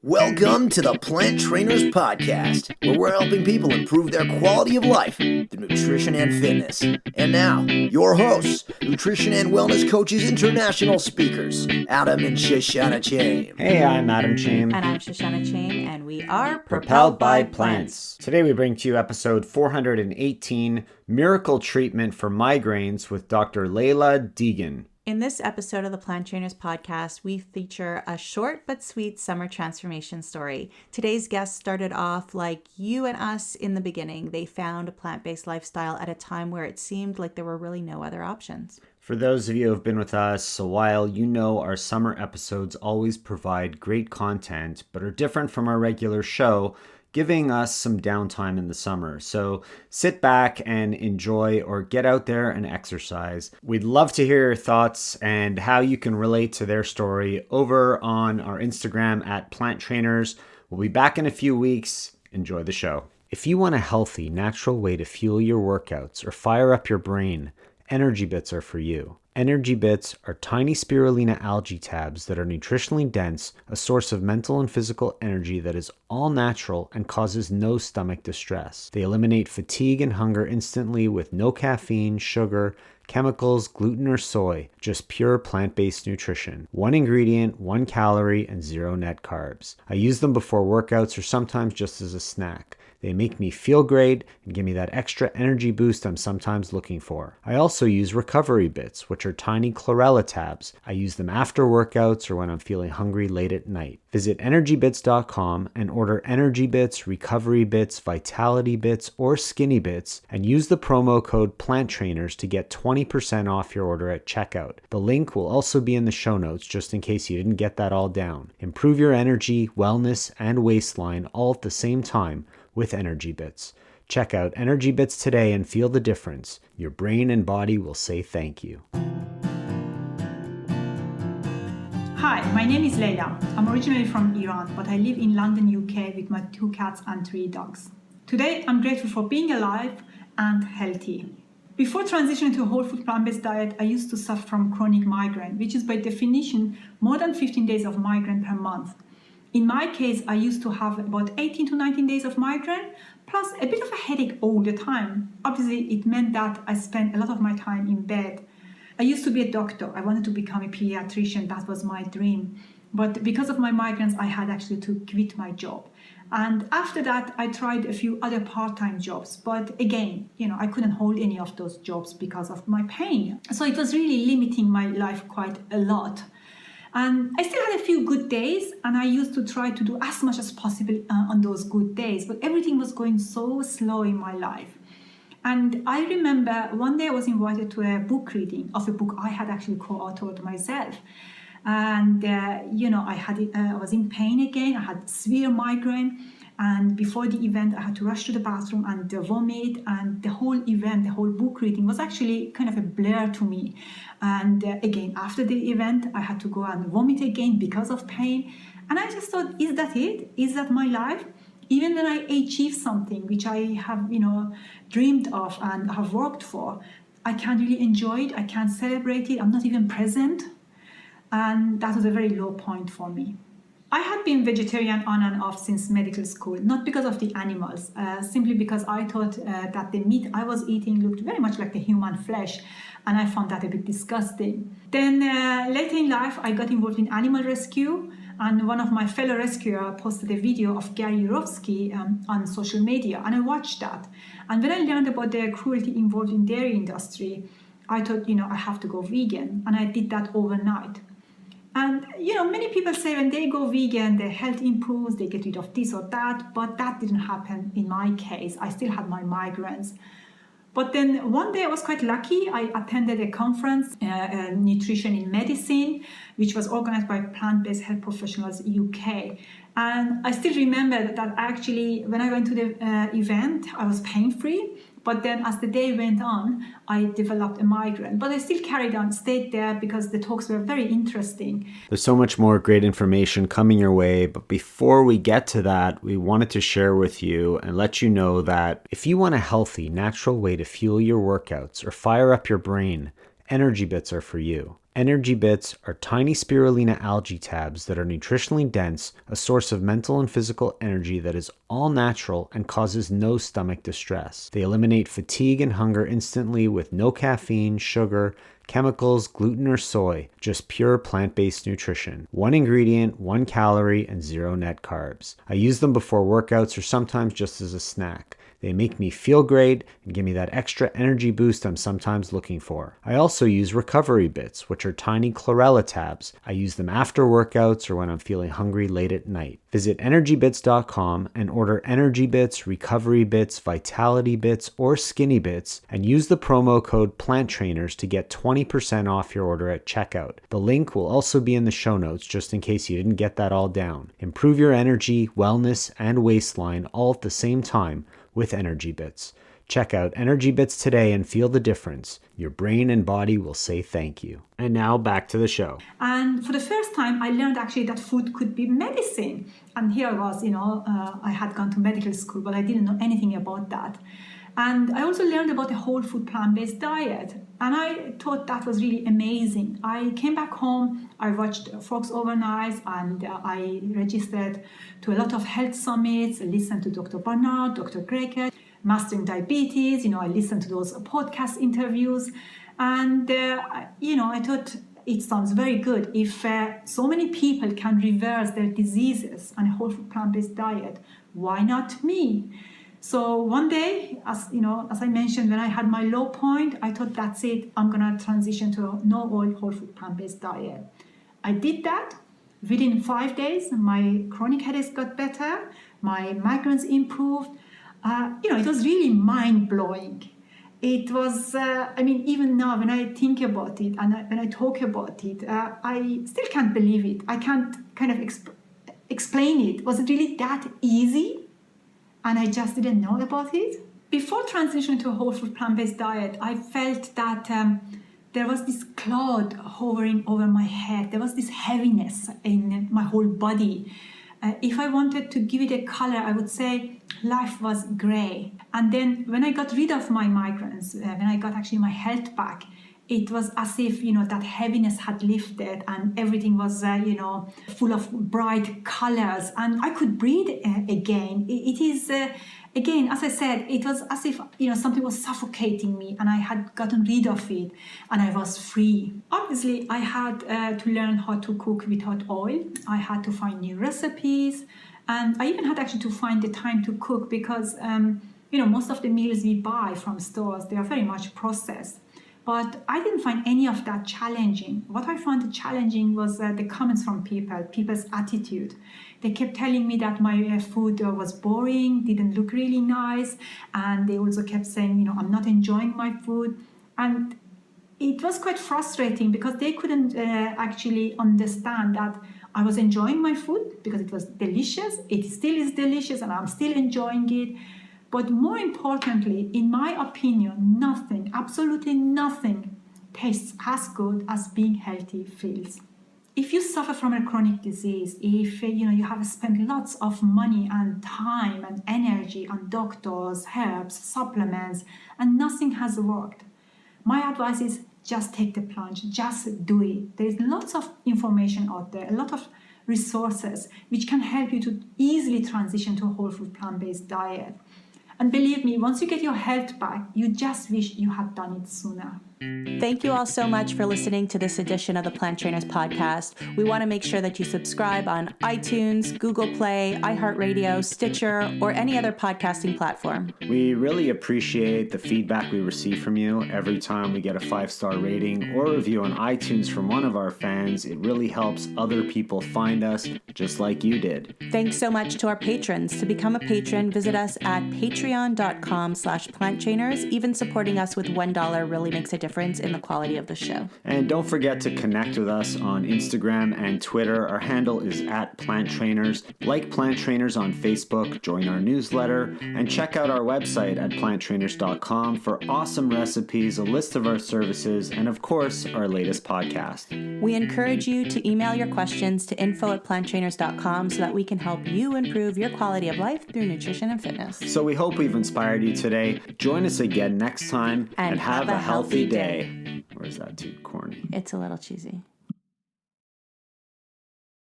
Welcome to the Plant Trainers Podcast, where we're helping people improve their quality of life through nutrition and fitness. And now, your hosts, nutrition and wellness coaches, international speakers, Adam and Shoshana Chaim. Hey, I'm Adam Chaim. And I'm Shoshana Chaim, and we are Propelled by Plants. Today we bring to you episode 418, Miracle Treatment for Migraines with Dr. Leila Dehghan. In this episode of the Plant Trainers Podcast, we feature a short but sweet summer transformation story. Today's guest started off like you and us in the beginning. They found a plant-based lifestyle at a time where it seemed like there were really no other options. For those of you who have been with us a while, you know our summer episodes always provide great content, but are different from our regular show, giving us some downtime in the summer. So sit back and enjoy, or get out there and exercise. We'd love to hear your thoughts and how you can relate to their story over on our Instagram at Plant Trainers. We'll be back in a few weeks. Enjoy the show. If you want a healthy, natural way to fuel your workouts or fire up your brain, Energy Bits are for you. Energy Bits are tiny spirulina algae tabs that are nutritionally dense, a source of mental and physical energy that is all natural and causes no stomach distress. They eliminate fatigue and hunger instantly with no caffeine, sugar, chemicals, gluten, or soy, just pure plant-based nutrition. One ingredient, 1 calorie, and 0 net carbs. I use them before workouts or sometimes just as a snack. They make me feel great and give me that extra energy boost I'm sometimes looking for. I also use Recovery Bits, which are tiny chlorella tabs. I use them after workouts or when I'm feeling hungry late at night. Visit energybits.com and order Energy Bits, Recovery Bits, Vitality Bits, or Skinny Bits, and use the promo code PLANTTRAINERS to get 20% off your order at checkout. The link will also be in the show notes just in case you didn't get that all down. Improve your energy, wellness, and waistline all at the same time with Energy Bits. Check out Energy Bits today and feel the difference. Your brain and body will say thank you. Hi, my name is Leila. I'm originally from Iran, but I live in London, UK with my 2 cats and 3 dogs. Today, I'm grateful for being alive and healthy. Before transitioning to a whole food plant-based diet, I used to suffer from chronic migraine, which is by definition more than 15 days of migraine per month. In my case, I used to have about 18 to 19 days of migraine, plus a bit of a headache all the time. Obviously, it meant that I spent a lot of my time in bed. I used to be a doctor. I wanted to become a pediatrician. That was my dream. But because of my migraines, I had actually to quit my job. And after that, I tried a few other part-time jobs. But again, I couldn't hold any of those jobs because of my pain. So it was really limiting my life quite a lot. And I still had a few good days, and I used to try to do as much as possible on those good days, but everything was going so slow in my life. And I remember one day I was invited to a book reading of a book I had actually co-authored myself. And, I was in pain again. I had severe migraine. And before the event, I had to rush to the bathroom and vomit. And the whole event, the whole book reading was actually kind of a blur to me. And again, after the event, I had to go and vomit again because of pain. And I just thought, is that it? Is that my life? Even when I achieve something which I have, dreamed of and have worked for, I can't really enjoy it. I can't celebrate it. I'm not even present. And that was a very low point for me. I had been vegetarian on and off since medical school, not because of the animals, simply because I thought that the meat I was eating looked very much like the human flesh, and I found that a bit disgusting. Then later in life, I got involved in animal rescue, and one of my fellow rescuers posted a video of Gary Yourofsky on social media, and I watched that. And when I learned about the cruelty involved in dairy industry, I thought, I have to go vegan, and I did that overnight. And, many people say when they go vegan, their health improves, they get rid of this or that, but that didn't happen in my case. I still had my migraines. But then one day I was quite lucky. I attended a conference, Nutrition in Medicine, which was organized by Plant-Based Health Professionals UK. And I still remember that actually when I went to the event, I was pain-free. But then as the day went on, I developed a migraine. But I still carried on, stayed there because the talks were very interesting. There's so much more great information coming your way. But before we get to that, we wanted to share with you and let you know that if you want a healthy, natural way to fuel your workouts or fire up your brain, Energy Bits are for you. Energy Bits are tiny spirulina algae tabs that are nutritionally dense, a source of mental and physical energy that is all natural and causes no stomach distress. They eliminate fatigue and hunger instantly with no caffeine, sugar, chemicals, gluten, or soy, just pure plant-based nutrition. 1 ingredient, 1 calorie, and 0 net carbs. I use them before workouts or sometimes just as a snack. They make me feel great and give me that extra energy boost I'm sometimes looking for. I also use Recovery Bits, which are tiny chlorella tabs. I use them after workouts or when I'm feeling hungry late at night. Visit energybits.com and order Energy Bits, Recovery Bits, Vitality Bits, or Skinny Bits, and use the promo code PLANTTRAINERS to get 20% off your order at checkout. The link will also be in the show notes just in case you didn't get that all down. Improve your energy, wellness, and waistline all at the same time with Energy Bits. Check out Energy Bits today and feel the difference. Your brain and body will say thank you. And now back to the show. And for the first time, I learned actually that food could be medicine. And here I was, I had gone to medical school, but I didn't know anything about that. And I also learned about the whole food plant-based diet. And I thought that was really amazing. I came back home, I watched Fox Overnight, and I registered to a lot of health summits, listened to Dr. Barnard, Dr. Greger, Mastering Diabetes, I listened to those podcast interviews. And, I thought it sounds very good. If so many people can reverse their diseases on a whole food plant-based diet, why not me? So one day, as I mentioned, when I had my low point, I thought, that's it. I'm going to transition to a no-oil, whole food plant-based diet. I did that. Within 5 days, my chronic headaches got better. My migraines improved. It was really mind-blowing. It was, even now when I think about it and when I talk about it, I still can't believe it. I can't kind of explain it. Was it really that easy? And I just didn't know about it. Before transitioning to a whole food plant-based diet, I felt that there was this cloud hovering over my head. There was this heaviness in my whole body. If I wanted to give it a color, I would say life was gray. And then when I got rid of my migraines, when I got actually my health back, it was as if, that heaviness had lifted and everything was, full of bright colors and I could breathe again. It is, again, as I said, it was as if, something was suffocating me and I had gotten rid of it and I was free. Obviously, I had to learn how to cook without oil. I had to find new recipes and I even had actually to find the time to cook because, most of the meals we buy from stores, they are very much processed. But I didn't find any of that challenging. What I found challenging was the comments from people's attitude. They kept telling me that my food was boring, didn't look really nice, and they also kept saying, I'm not enjoying my food. And it was quite frustrating because they couldn't actually understand that I was enjoying my food because it was delicious. It still is delicious and I'm still enjoying it. But more importantly, in my opinion, nothing, absolutely nothing tastes as good as being healthy feels. If you suffer from a chronic disease, if you have spent lots of money and time and energy on doctors, herbs, supplements, and nothing has worked, my advice is just take the plunge, just do it. There's lots of information out there, a lot of resources which can help you to easily transition to a whole food plant-based diet. And believe me, once you get your health back, you just wish you had done it sooner. Thank you all so much for listening to this edition of the Plant Trainers Podcast. We want to make sure that you subscribe on iTunes, Google Play, iHeartRadio, Stitcher, or any other podcasting platform. We really appreciate the feedback we receive from you. Every time we get a 5-star rating or review on iTunes from one of our fans, it really helps other people find us, just like you did. Thanks so much to our patrons. To become a patron, visit us at patreon.com/planttrainers. Even supporting us with $1 really makes a difference in the quality of the show. And don't forget to connect with us on Instagram and Twitter. Our handle is @PlantTrainers. Like Plant Trainers on Facebook, join our newsletter, and check out our website at planttrainers.com for awesome recipes, a list of our services, and of course, our latest podcast. We encourage you to email your questions to info@planttrainers.com so that we can help you improve your quality of life through nutrition and fitness. So we hope we've inspired you today. Join us again next time and have a healthy day. Or is that too corny? It's a little cheesy.